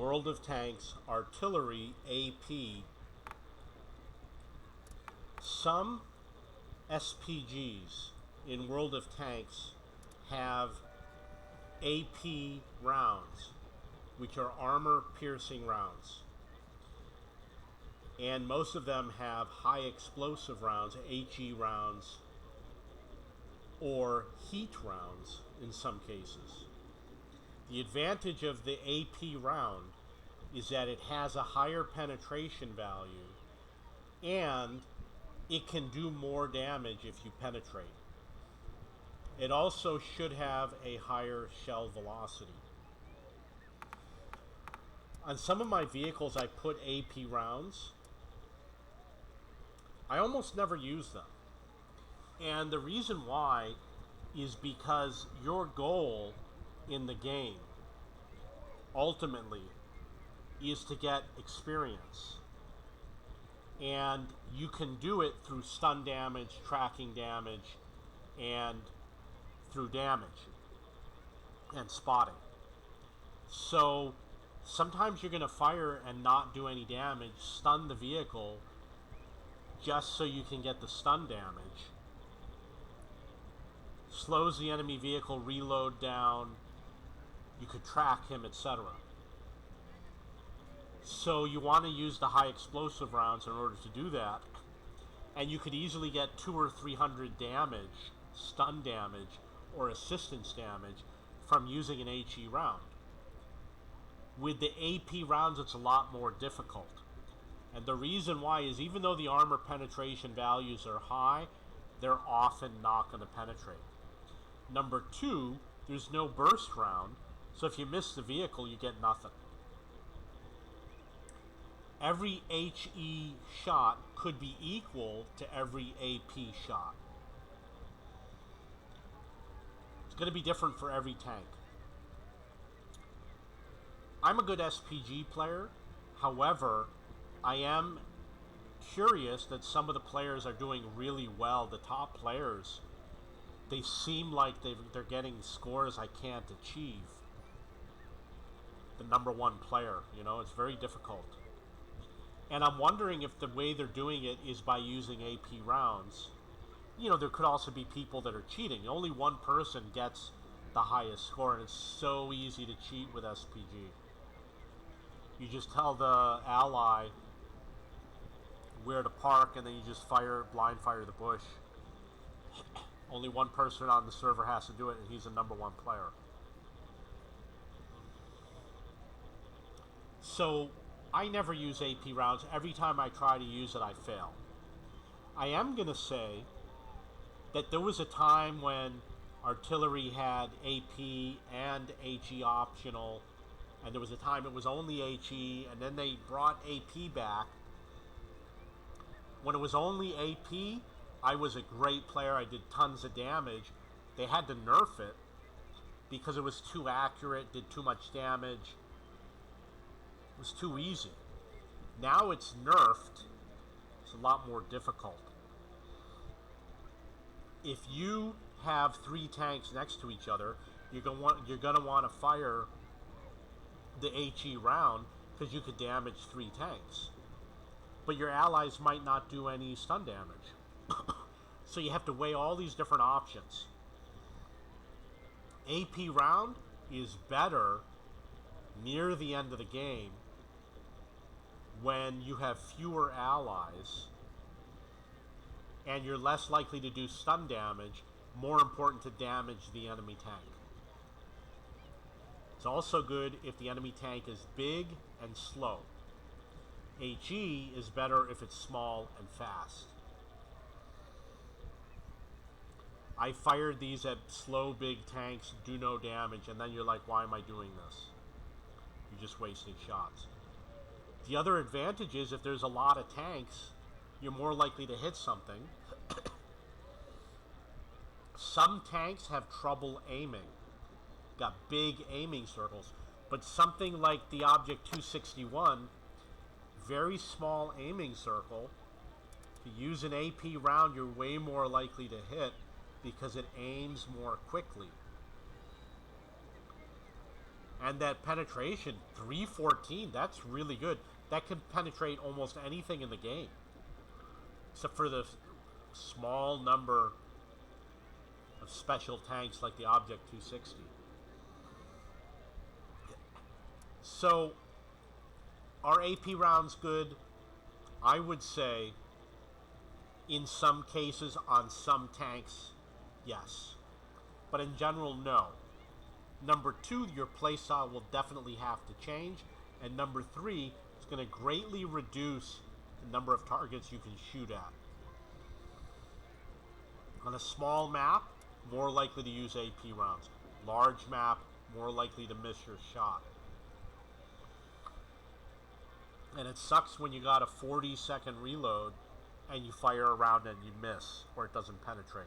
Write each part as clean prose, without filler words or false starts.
World of Tanks Artillery AP. Some SPGs in World of Tanks have AP rounds, which are armor-piercing rounds. And most of them have high explosive rounds, HE rounds, or heat rounds in some cases. The advantage of the AP round is that it has a higher penetration value and it can do more damage if you penetrate. It also should have a higher shell velocity. On some of my vehicles I put AP rounds. I almost never use them. And the reason why is because your goal in the game ultimately is to get experience. And you can do it through stun damage, tracking damage, and through damage and spotting. So sometimes you're going to fire and not do any damage, stun the vehicle just so you can get the stun damage. Slows the enemy vehicle reload down, you could track him, etc. So you want to use the high explosive rounds in order to do that, and you could easily get 200 or 300 damage, stun damage, or assistance damage from using an HE round. With the AP rounds, it's a lot more difficult. And the reason why is even though the armor penetration values are high, they're often not going to penetrate. Number two, there's no burst round, so if you miss the vehicle, you get nothing. Every HE shot could be equal to every AP shot. It's going to be different for every tank. I'm a good SPG player, however, I am curious that some of the players are doing really well. The top players, they seem like they're getting scores I can't achieve. The number one player, it's very difficult. And I'm wondering if the way they're doing it is by using AP rounds. There could also be people that are cheating. Only one person gets the highest score, and it's so easy to cheat with SPG. You just tell the ally where to park, and then you just blind fire the bush. Only one person on the server has to do it, and he's the number one player. So I never use AP rounds. Every time I try to use it, I fail. I am going to say that there was a time when artillery had AP and HE optional, and there was a time it was only HE, and then they brought AP back. When it was only AP, I was a great player. I did tons of damage. They had to nerf it because it was too accurate, did too much damage. It was too easy. Now it's nerfed. It's a lot more difficult. If you have 3 tanks next to each other, you're gonna want to fire the HE round because you could damage 3 tanks. But your allies might not do any stun damage. So you have to weigh all these different options. AP round is better near the end of the game when you have fewer allies and you're less likely to do stun damage, more important to damage the enemy tank. It's also good if the enemy tank is big and slow. HE is better if it's small and fast. I fired these at slow, big tanks, do no damage, and then you're like, why am I doing this? You're just wasting shots. The other advantage is if there's a lot of tanks, you're more likely to hit something. Some tanks have trouble aiming. Got big aiming circles. But something like the Object 261, very small aiming circle. If you use an AP round, you're way more likely to hit because it aims more quickly. And that penetration, 314, that's really good. That can penetrate almost anything in the game, except for the small number of special tanks like the Object 260. So, are AP rounds good? I would say, in some cases, on some tanks, yes. But in general, no. Number two, your playstyle will definitely have to change. And number three, it's going to greatly reduce the number of targets you can shoot at. On a small map, more likely to use AP rounds. Large map, more likely to miss your shot. And it sucks when you got a 40-second reload and you fire a round and you miss, or it doesn't penetrate.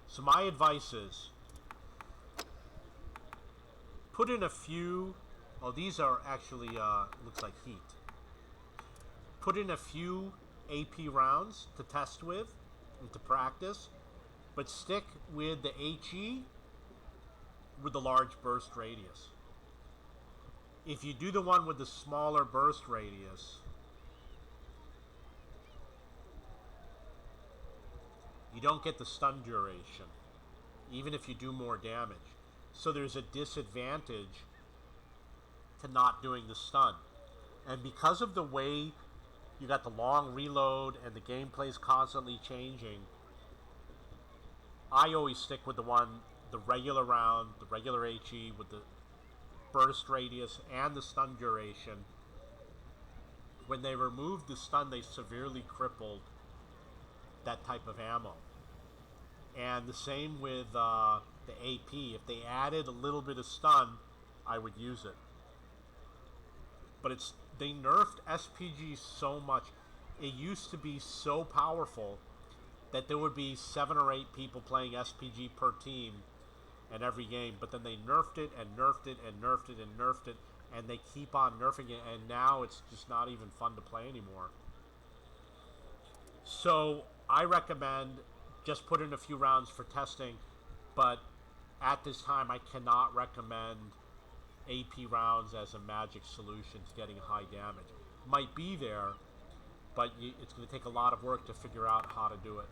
So my advice is, put in a few, oh, these are actually, looks like heat. Put in a few AP rounds to test with and to practice, but stick with the HE with the large burst radius. If you do the one with the smaller burst radius, you don't get the stun duration, even if you do more damage. So there's a disadvantage to not doing the stun. And because of the way you got the long reload and the gameplay is constantly changing, I always stick with the regular round, the regular HE with the burst radius and the stun duration. When they removed the stun, they severely crippled that type of ammo. And the same with the AP. If they added a little bit of stun, I would use it. But they nerfed SPG so much. It used to be so powerful that there would be 7 or 8 people playing SPG per team in every game, but then they nerfed it and nerfed it and nerfed it and nerfed it, and they keep on nerfing it, and now it's just not even fun to play anymore. So I recommend just put in a few rounds for testing, but at this time I cannot recommend AP rounds as a magic solution to getting high damage. Might be there, but it's going to take a lot of work to figure out how to do it.